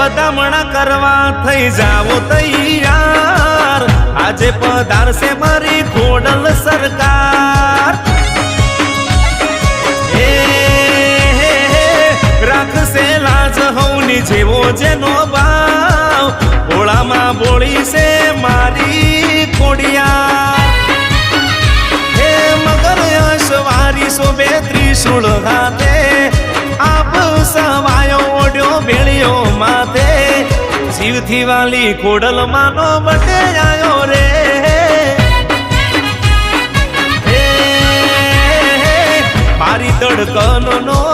વધામણા કરવા થઈ જાવો તૈયાર આજે પધારશે મારી ખોડલ સરકાર રાખશે લાજ હવની જેવો જેનો ભાવ ભોળામાં બોળી છે મારી ખોડિયાર હે મગર અશવારી શોભે ત્રિશુળ હાથે આપ સવાયો ઓડ્યો ભેળિયો માથે જીવથી વાલી ખોડલ માનો બટે આયો રે મારી તડકનો